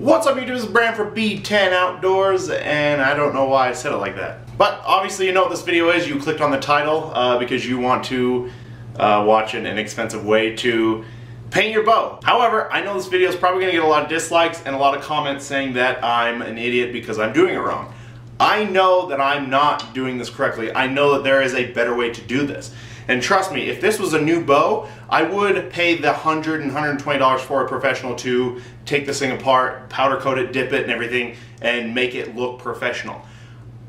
What's up YouTube, this is Brand for B10 Outdoors, and I don't know why I said it like that. But obviously you know what this video is. You clicked on the title because you want to watch an inexpensive way to paint your bow. However, I know this video is probably going to get a lot of dislikes and a lot of comments saying that I'm an idiot because I'm doing it wrong. I know that I'm not doing this correctly. I know that there is a better way to do this. And trust me, if this was a new bow, I would pay the $100 and $120 for a professional to take this thing apart, powder coat it, dip it and everything, and make it look professional.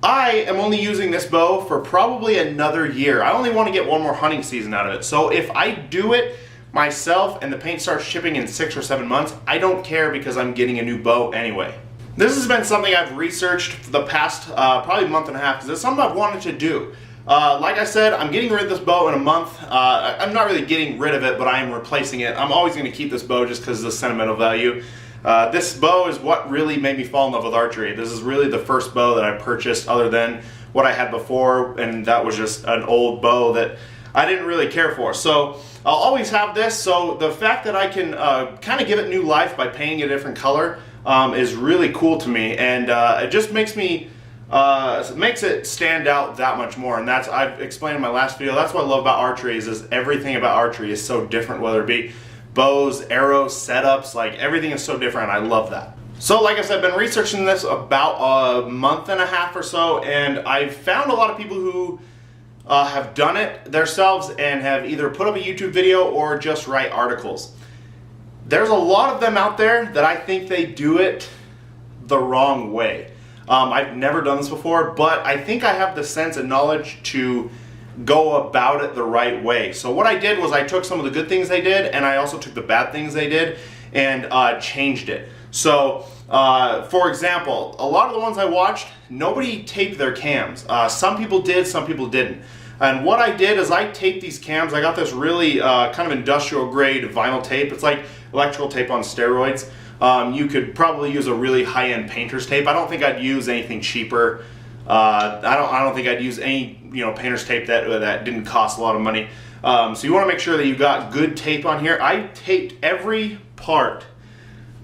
I am only using this bow for probably another year. I only want to get one more hunting season out of it. So if I do it myself and the paint starts shipping in 6 or 7 months, I don't care because I'm getting a new bow anyway. This has been something I've researched for the past probably month and a half because it's something I've wanted to do. Like I said, I'm getting rid of this bow in a month. I'm not really getting rid of it, but I am replacing it. I'm always going to keep this bow just because of the sentimental value. This bow is what really made me fall in love with archery. This is really the first bow that I purchased other than what I had before, and that was just an old bow that I didn't really care for. So I'll always have this, so the fact that I can kind of give it new life by painting a different color is really cool to me, and it just makes me makes it stand out that much more. And that's, I've explained in my last video, that's what I love about archery is everything about archery is so different, whether it be bows, arrows, setups, like everything is so different. I love that. So like I said, I've been researching this about a month and a half or so, and I've found a lot of people who have done it themselves and have either put up a YouTube video or just write articles. There's a lot of them out there that I think they do it the wrong way. I've never done this before, but I think I have the sense and knowledge to go about it the right way. So what I did was I took some of the good things they did, and I also took the bad things they did and changed it. So for example, a lot of the ones I watched, nobody taped their cams. Some people did, some people didn't. And what I did is I taped these cams. I got this really kind of industrial grade vinyl tape. It's like electrical tape on steroids. You could probably use a really high-end painter's tape. I don't think I'd use anything cheaper. I don't think I'd use any painter's tape that didn't cost a lot of money. So you want to make sure that you got good tape on here. I taped every part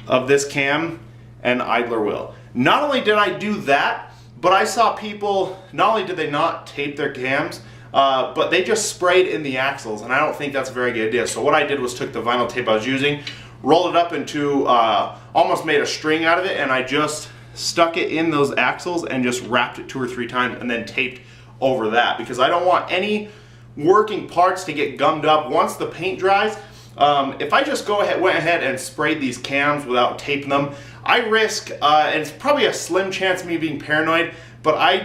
of this cam and idler wheel. Not only did I do that, but I saw people, not only did they not tape their cams, but they just sprayed in the axles, and I don't think that's a very good idea. So what I did was took the vinyl tape I was using, rolled it up into, almost made a string out of it, and I just stuck it in those axles and just wrapped it 2 or 3 times and then taped over that, because I don't want any working parts to get gummed up once the paint dries. If I just went ahead and sprayed these cams without taping them, I risk, and it's probably a slim chance of me being paranoid, but I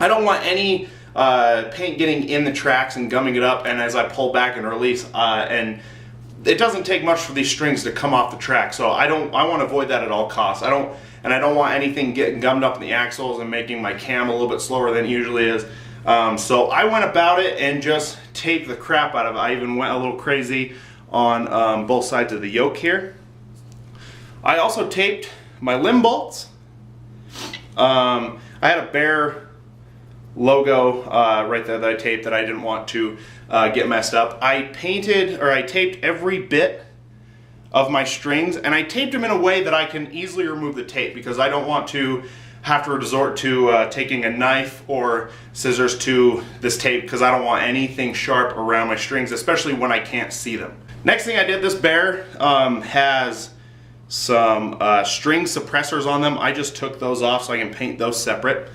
don't want any paint getting in the tracks and gumming it up, and as I pull back and release, and it doesn't take much for these strings to come off the track, so I want to avoid that at all costs. I don't want anything getting gummed up in the axles and making my cam a little bit slower than it usually is. So I went about it and just taped the crap out of it. I even went a little crazy on both sides of the yoke here. I also taped my limb bolts. I had a Bear logo right there that I taped that I didn't want to get messed up. I taped every bit of my strings, and I taped them in a way that I can easily remove the tape because I don't want to have to resort to taking a knife or scissors to this tape because I don't want anything sharp around my strings, especially when I can't see them. Next thing I did, this Bear has some string suppressors on them. I just took those off so I can paint those separate.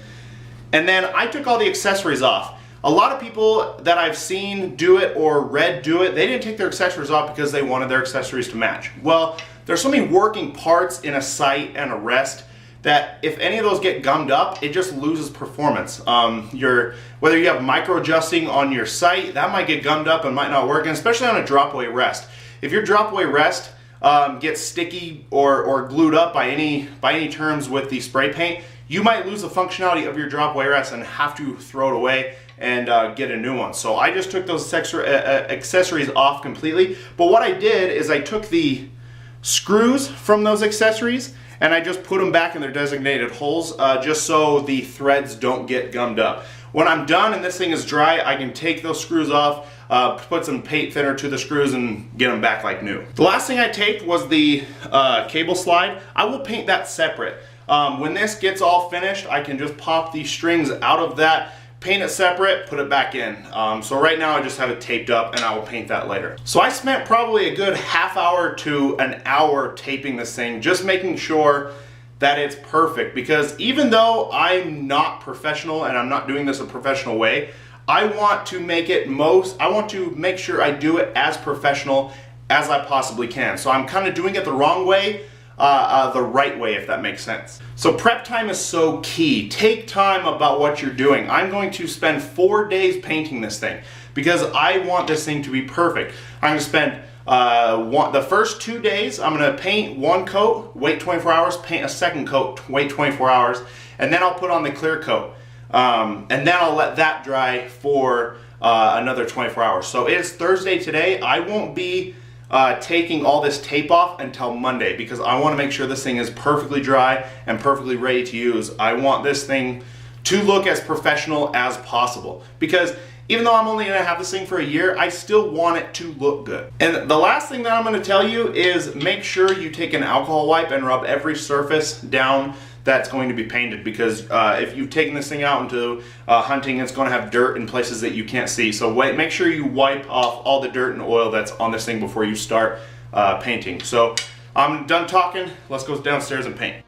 And then I took all the accessories off. A lot of people that I've seen do it or read do it, they didn't take their accessories off because they wanted their accessories to match. Well, there's so many working parts in a sight and a rest that if any of those get gummed up, it just loses performance. Whether you have micro adjusting on your sight, that might get gummed up and might not work, and especially on a drop away rest. If your drop away rest gets sticky or glued up by any terms with the spray paint, you might lose the functionality of your drop away rest and have to throw it away and get a new one. So I just took those accessories off completely. But what I did is I took the screws from those accessories and I just put them back in their designated holes just so the threads don't get gummed up. when I'm done and this thing is dry, I can take those screws off, put some paint thinner to the screws and get them back like new. The last thing I taped was the cable slide. I will paint that separate. When this gets all finished, I can just pop these strings out of that, paint it separate, put it back in. So right now I just have it taped up and I will paint that later. So I spent probably a good half hour to an hour taping this thing, just making sure that it's perfect, because even though I'm not professional and I'm not doing this a professional way, I want to make sure I do it as professional as I possibly can. So I'm kind of doing it the wrong way, the right way, if that makes sense. So prep time is so key. Take time about what you're doing. I'm going to spend 4 days painting this thing because I want this thing to be perfect. I'm going to spend the first 2 days, I'm going to paint one coat, wait 24 hours, paint a second coat, wait 24 hours, and then I'll put on the clear coat. And then I'll let that dry for another 24 hours. So it is Thursday today. I won't be taking all this tape off until Monday because I want to make sure this thing is perfectly dry and perfectly ready to use. I want this thing to look as professional as possible because even though I'm only going to have this thing for a year, I still want it to look good. And the last thing that I'm going to tell you is make sure you take an alcohol wipe and rub every surface down that's going to be painted, because if you've taken this thing out into hunting, it's going to have dirt in places that you can't see. So make sure you wipe off all the dirt and oil that's on this thing before you start painting. So I'm done talking. Let's go downstairs and paint.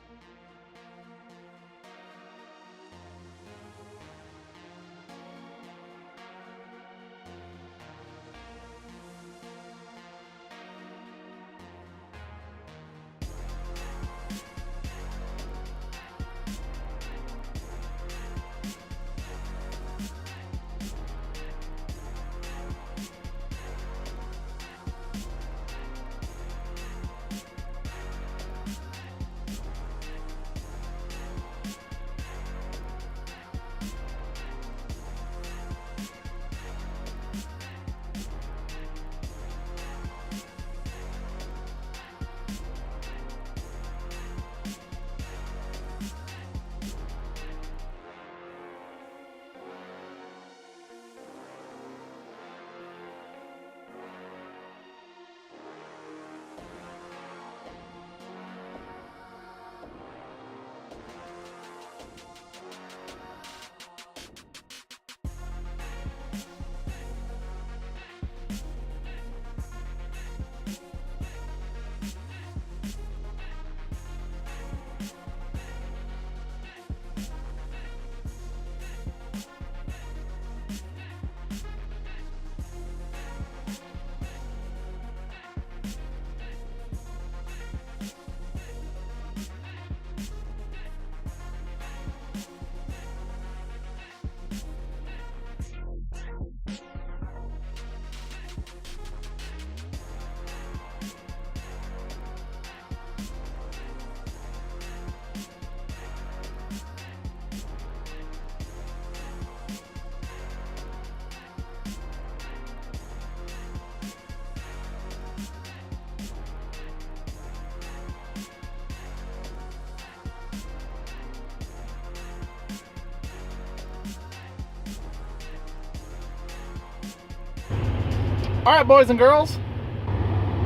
All right, boys and girls,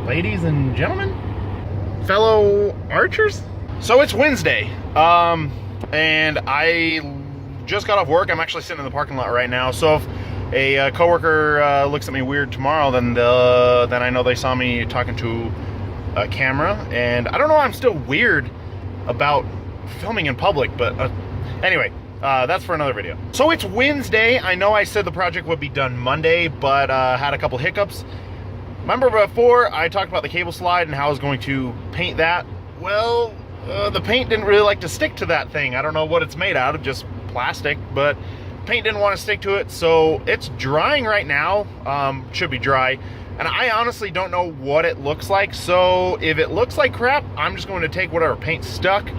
ladies and gentlemen, fellow archers. So it's Wednesday, and I just got off work. I'm actually sitting in the parking lot right now. So if a coworker looks at me weird tomorrow, then I know they saw me talking to a camera. And I don't know why I'm still weird about filming in public, but anyway. That's for another video. So it's Wednesday. I know I said the project would be done Monday, but had a couple hiccups. Remember before I talked about the cable slide and how I was going to paint that? Well, the paint didn't really like to stick to that thing. I don't know what it's made out of, just plastic, but paint didn't want to stick to it. So it's drying right now, should be dry. And I honestly don't know what it looks like. So if it looks like crap, I'm just going to take whatever paint stuck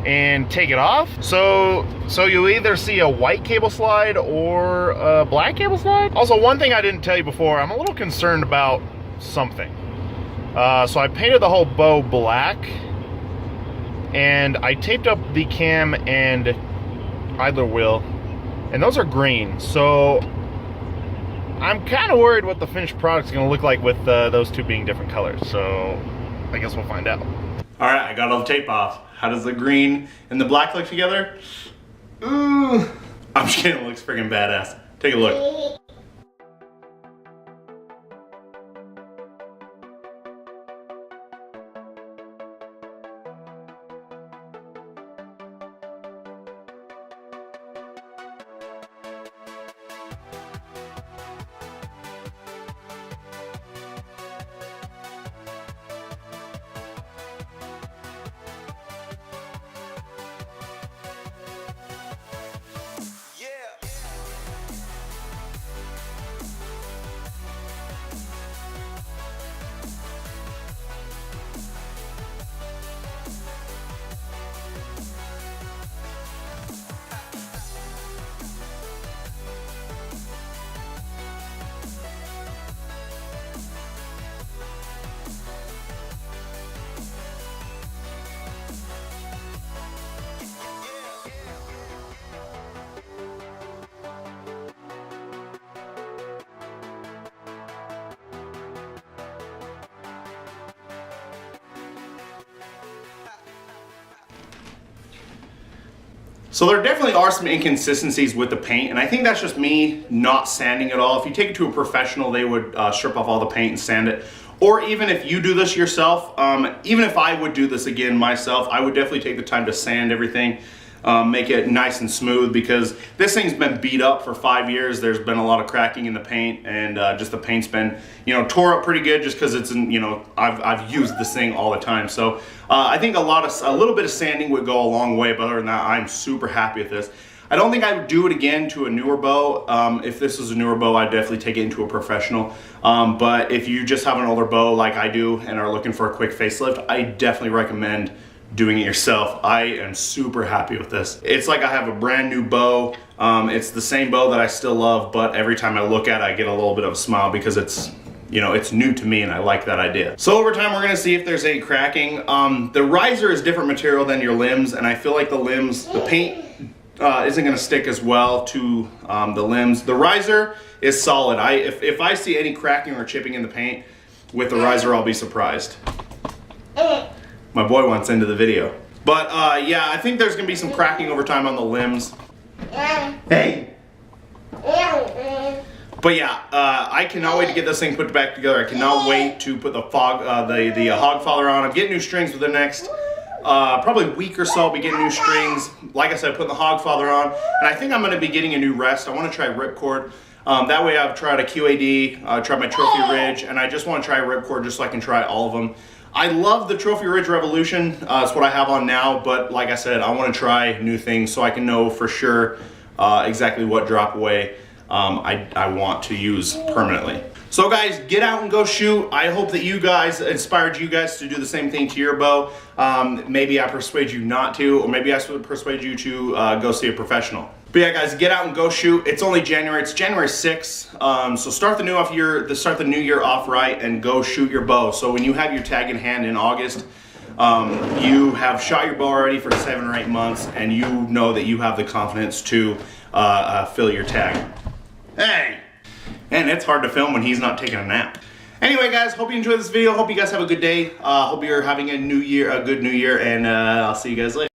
and take it off. So you'll either see a white cable slide or a black cable slide. Also, one thing I didn't tell you before, I'm a little concerned about something. So I painted the whole bow black, and I taped up the cam and idler wheel and those are green. So I'm kind of worried what the finished product's gonna look like with those two being different colors. So I guess we'll find out. All right, I got all the tape off. How does the green and the black look together? Ooh, I'm just kidding, it looks freaking badass. Take a look. So there definitely are some inconsistencies with the paint, and I think that's just me not sanding it all. If you take it to a professional, they would strip off all the paint and sand it. Or even if you do this yourself, even if I would do this again myself, I would definitely take the time to sand everything, make it nice and smooth, because this thing's been beat up for 5 years. There's been a lot of cracking in the paint, and just the paint's been, you know, tore up pretty good just because it's, you know, I've used this thing all the time. So I think a little bit of sanding would go a long way, but other than that, I'm super happy with this. I don't think I would do it again to a newer bow. If this is a newer bow, I'd definitely take it into a professional. But if you just have an older bow like I do and are looking for a quick facelift, I definitely recommend doing it yourself. I am super happy with this. It's like I have a brand new bow. It's the same bow that I still love, but every time I look at it, I get a little bit of a smile because it's, you know, it's new to me and I like that idea. So over time, we're gonna see if there's any cracking. The riser is different material than your limbs, and I feel like the limbs, the paint isn't gonna stick as well to the limbs. The riser is solid. If I see any cracking or chipping in the paint with the riser, I'll be surprised. My boy wants into the video. But yeah, I think there's gonna be some cracking over time on the limbs. Hey! But yeah, I cannot wait to get this thing put back together. I cannot wait to put the hog father on. I'm getting new strings for the next probably week or so. I'll be getting new strings. Like I said, putting the hog father on. And I think I'm gonna be getting a new rest. I wanna try ripcord. That way I've tried a QAD, tried my Trophy Ridge, and I just wanna try ripcord just so I can try all of them. I love the Trophy Ridge Revolution. It's what I have on now, but like I said, I want to try new things so I can know for sure exactly what drop away I want to use permanently. So guys, get out and go shoot. I hope that you guys inspired you guys to do the same thing to your bow. Maybe I persuade you not to, or maybe I persuade you to go see a professional. But yeah, guys, get out and go shoot. It's only January. It's January 6th. So start the new year off right and go shoot your bow. So when you have your tag in hand in August, you have shot your bow already for 7 or 8 months, and you know that you have the confidence to fill your tag. Hey! And it's hard to film when he's not taking a nap. Anyway, guys, hope you enjoyed this video. Hope you guys have a good day. Hope you're having a good new year, and I'll see you guys later.